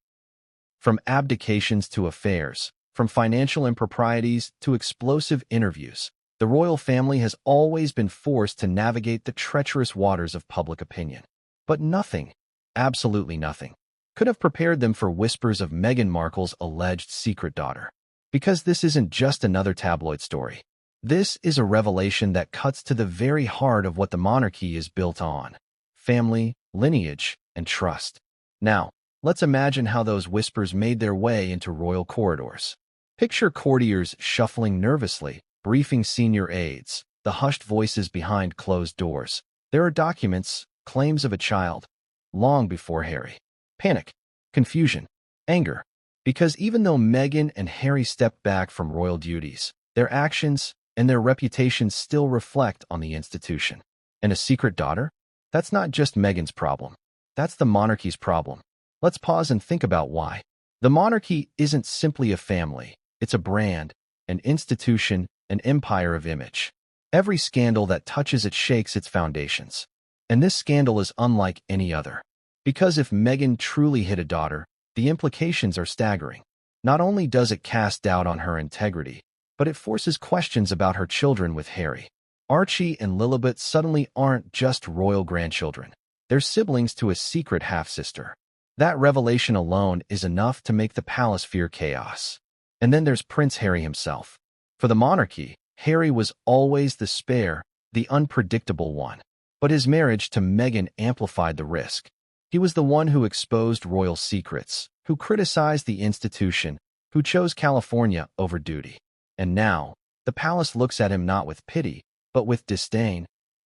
S1: From abdications to affairs, from financial improprieties to explosive interviews, the royal family has always been forced to navigate the treacherous waters of public opinion. But nothing, absolutely nothing, could have prepared them for whispers of Meghan Markle's alleged secret daughter. Because this isn't just another tabloid story. This is a revelation that cuts to the very heart of what the monarchy is built on: family, lineage, and trust. Now, let's imagine how those whispers made their way into royal corridors. Picture courtiers shuffling nervously, briefing senior aides, the hushed voices behind closed doors. There are documents, claims of a child, long before Harry. Panic, confusion, anger. Because even though Meghan and Harry stepped back from royal duties, their actions and their reputations still reflect on the institution. And a secret daughter? That's not just Meghan's problem. That's the monarchy's problem. Let's pause and think about why. The monarchy isn't simply a family. It's a brand, an institution, an empire of image. Every scandal that touches it shakes its foundations. And this scandal is unlike any other. Because if Meghan truly hid a daughter, the implications are staggering. Not only does it cast doubt on her integrity, but it forces questions about her children with Harry. Archie and Lilibet suddenly aren't just royal grandchildren. They're siblings to a secret half-sister. That revelation alone is enough to make the palace fear chaos. And then there's Prince Harry himself. For the monarchy, Harry was always the spare, the unpredictable one. But his marriage to Meghan amplified the risk. He was the one who exposed royal secrets, who criticized the institution, who chose California over duty. And now, the palace looks at him not with pity, but with disdain.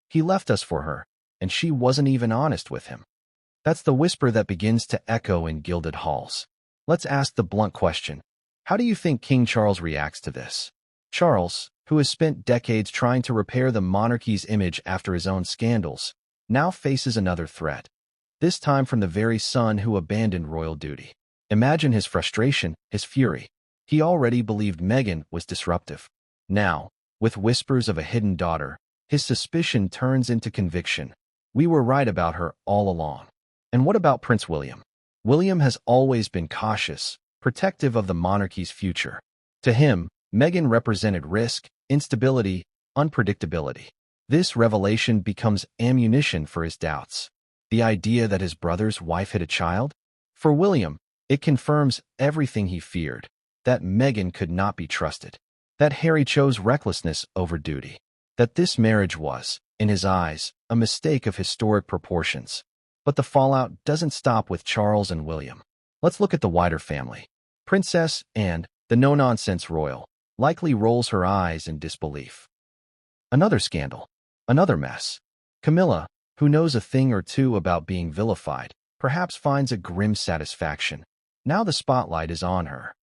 S1: He left us for her, and she wasn't even honest with him. That's the whisper that begins to echo in gilded halls. Let's ask the blunt question. How do you think King Charles reacts to this? Charles, who has spent decades trying to repair the monarchy's image after his own scandals, now faces another threat. This time from the very son who abandoned royal duty. Imagine his frustration, his fury. He already believed Meghan was disruptive. Now, with whispers of a hidden daughter, his suspicion turns into conviction. We were right about her all along. And what about Prince William? William has always been cautious, protective of the monarchy's future. To him, Meghan represented risk, instability, unpredictability. This revelation becomes ammunition for his doubts. The idea that his brother's wife had a child? For William, it confirms everything he feared, that Meghan could not be trusted, that Harry chose recklessness over duty, that this marriage was, in his eyes, a mistake of historic proportions. But the fallout doesn't stop with Charles and William. Let's look at the wider family. Princess Anne, the no-nonsense royal, likely rolls her eyes in disbelief. Another scandal. Another mess. Camilla, who knows a thing or two about being vilified, perhaps finds a grim satisfaction. Now the spotlight is on her.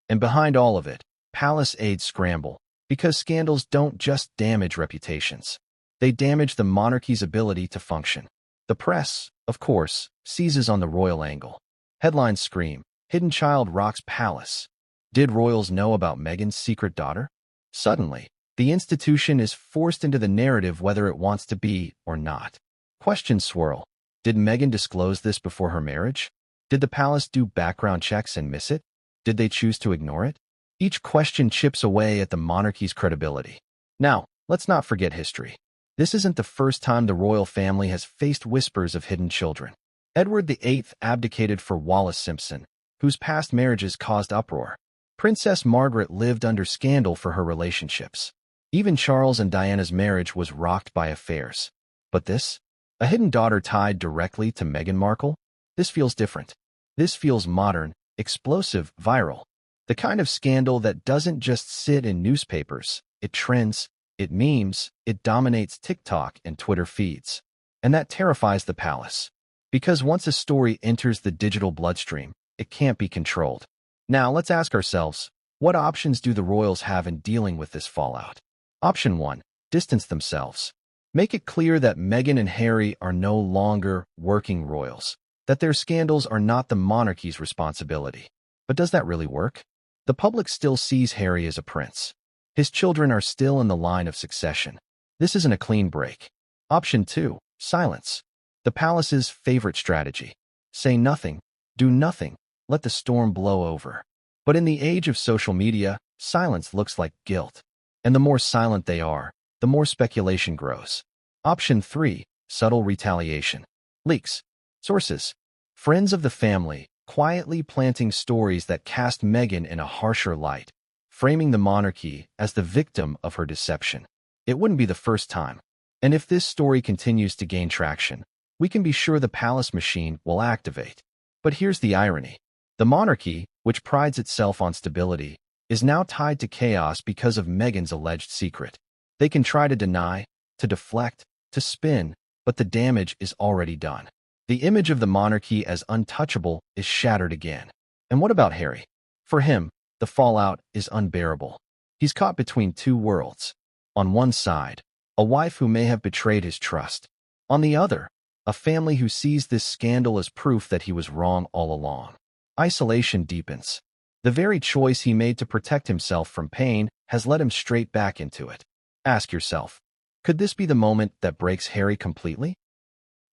S1: And behind all of it, palace aides scramble, because scandals don't just damage reputations. They damage the monarchy's ability to function. The press, of course, seizes on the royal angle. Headlines scream, "Hidden child rocks palace." Did royals know about Meghan's secret daughter? Suddenly, the institution is forced into the narrative whether it wants to be or not. Questions swirl. Did Meghan disclose this before her marriage? Did the palace do background checks and miss it? Did they choose to ignore it? Each question chips away at the monarchy's credibility. Now, let's not forget history. This isn't the first time the royal family has faced whispers of hidden children. Edward VIII abdicated for Wallis Simpson, whose past marriages caused uproar. Princess Margaret lived under scandal for her relationships. Even Charles and Diana's marriage was rocked by affairs. But this? A hidden daughter tied directly to Meghan Markle? This feels different. This feels modern, explosive, viral. The kind of scandal that doesn't just sit in newspapers. It trends, it memes, it dominates TikTok and Twitter feeds. And that terrifies the palace. Because once a story enters the digital bloodstream, it can't be controlled. Now let's ask ourselves, what options do the royals have in dealing with this fallout? Option 1. Distance themselves. Make it clear that Meghan and Harry are no longer working royals, that their scandals are not the monarchy's responsibility. But does that really work? The public still sees Harry as a prince. His children are still in the line of succession. This isn't a clean break. Option 2. Silence. The palace's favorite strategy. Say nothing, do nothing, let the storm blow over. But in the age of social media, silence looks like guilt. And the more silent they are, the more speculation grows. Option 3. Subtle retaliation. Leaks. Sources. Friends of the family, quietly planting stories that cast Meghan in a harsher light, framing the monarchy as the victim of her deception. It wouldn't be the first time. And if this story continues to gain traction, we can be sure the palace machine will activate. But here's the irony. The monarchy, which prides itself on stability, is now tied to chaos because of Meghan's alleged secret. They can try to deny, to deflect, to spin, but the damage is already done. The image of the monarchy as untouchable is shattered again. And what about Harry? For him, the fallout is unbearable. He's caught between two worlds. On one side, a wife who may have betrayed his trust. On the other, a family who sees this scandal as proof that he was wrong all along. Isolation deepens. The very choice he made to protect himself from pain has led him straight back into it. Ask yourself, could this be the moment that breaks Harry completely?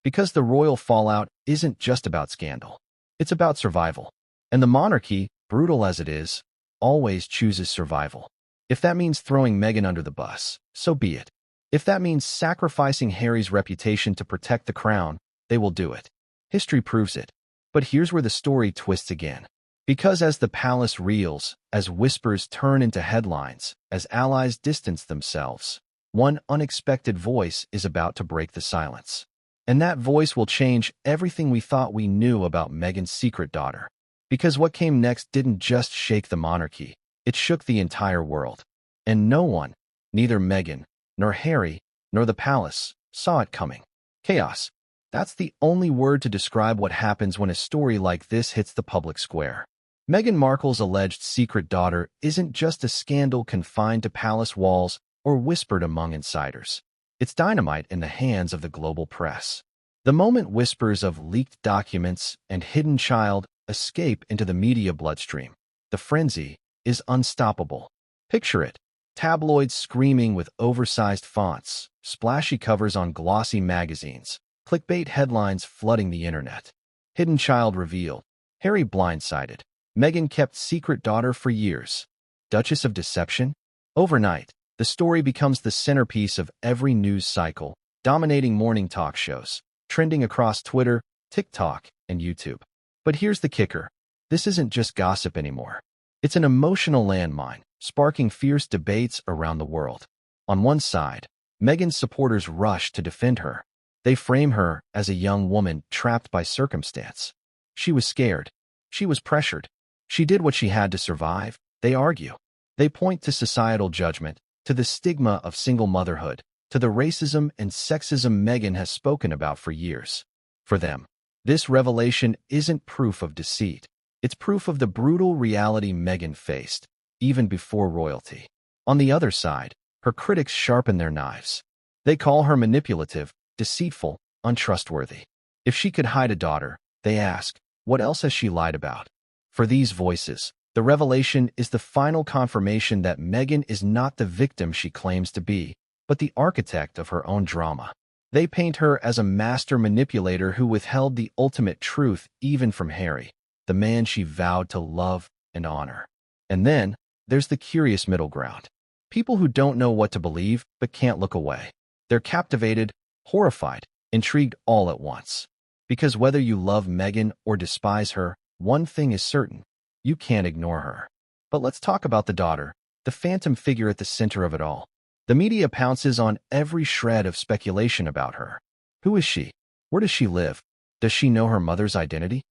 S1: Because the royal fallout isn't just about scandal. It's about survival. And the monarchy, brutal as it is, always chooses survival. If that means throwing Meghan under the bus, so be it. If that means sacrificing Harry's reputation to protect the crown, they will do it. History proves it. But here's where the story twists again. Because as the palace reels, as whispers turn into headlines, as allies distance themselves, one unexpected voice is about to break the silence. And that voice will change everything we thought we knew about Meghan's secret daughter. Because what came next didn't just shake the monarchy, it shook the entire world. And no one, neither Meghan, nor Harry, nor the palace, saw it coming. Chaos. That's the only word to describe what happens when a story like this hits the public square. Meghan Markle's alleged secret daughter isn't just a scandal confined to palace walls or whispered among insiders. It's dynamite in the hands of the global press. The moment whispers of leaked documents and hidden child escape into the media bloodstream, the frenzy is unstoppable. Picture it. Tabloids screaming with oversized fonts, splashy covers on glossy magazines, clickbait headlines flooding the internet. Hidden child revealed. Harry blindsided. Meghan kept secret daughter for years. Duchess of deception? Overnight, the story becomes the centerpiece of every news cycle, dominating morning talk shows, trending across Twitter, TikTok, and YouTube. But here's the kicker. This isn't just gossip anymore. It's an emotional landmine, sparking fierce debates around the world. On one side, Meghan's supporters rush to defend her. They frame her as a young woman trapped by circumstance. She was scared. She was pressured. She did what she had to survive, they argue. They point to societal judgment, to the stigma of single motherhood, to the racism and sexism Meghan has spoken about for years. For them, this revelation isn't proof of deceit. It's proof of the brutal reality Meghan faced, even before royalty. On the other side, her critics sharpen their knives. They call her manipulative, deceitful, untrustworthy. If she could hide a daughter, they ask, what else has she lied about? For these voices, the revelation is the final confirmation that Meghan is not the victim she claims to be, but the architect of her own drama. They paint her as a master manipulator who withheld the ultimate truth even from Harry, the man she vowed to love and honor. And then, there's the curious middle ground. People who don't know what to believe but can't look away. They're captivated, horrified, intrigued all at once. Because whether you love Meghan or despise her, one thing is certain. You can't ignore her. But let's talk about the daughter, the phantom figure at the center of it all. The media pounces on every shred of speculation about her. Who is she? Where does she live? Does she know her mother's identity?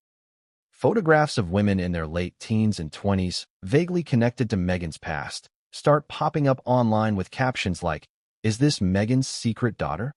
S1: Photographs of women in their late teens and 20s, vaguely connected to Meghan's past, start popping up online with captions like, "Is this Meghan's secret daughter?"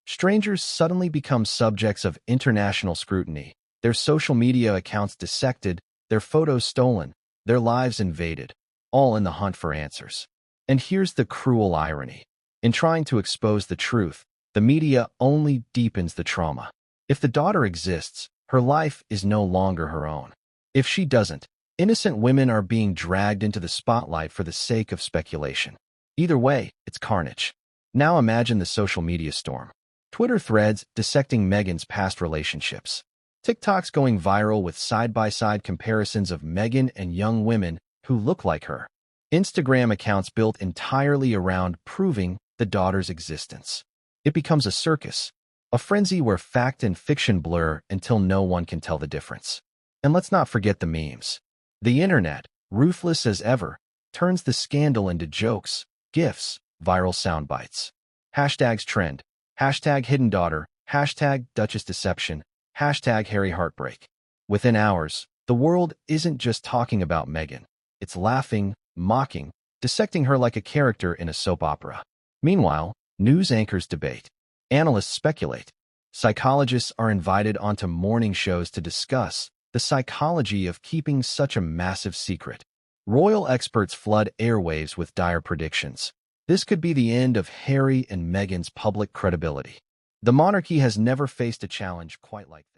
S1: Strangers suddenly become subjects of international scrutiny, their social media accounts dissected, their photos stolen, their lives invaded, all in the hunt for answers. And here's the cruel irony. In trying to expose the truth, the media only deepens the trauma. If the daughter exists, her life is no longer her own. If she doesn't, innocent women are being dragged into the spotlight for the sake of speculation. Either way, it's carnage. Now imagine the social media storm. Twitter threads dissecting Meghan's past relationships. TikToks going viral with side-by-side comparisons of Meghan and young women who look like her. Instagram accounts built entirely around proving the daughter's existence. It becomes a circus, a frenzy where fact and fiction blur until no one can tell the difference. And let's not forget the memes. The internet, ruthless as ever, turns the scandal into jokes, GIFs, viral sound bites. Hashtags trend. Hashtag hidden daughter. Hashtag Duchess deception. Hashtag Harry heartbreak. Within hours, the world isn't just talking about Meghan. It's laughing, mocking, dissecting her like a character in a soap opera. Meanwhile, news anchors debate. Analysts speculate. Psychologists are invited onto morning shows to discuss the psychology of keeping such a massive secret. Royal experts flood airwaves with dire predictions. This could be the end of Harry and Meghan's public credibility. The monarchy has never faced a challenge quite like this.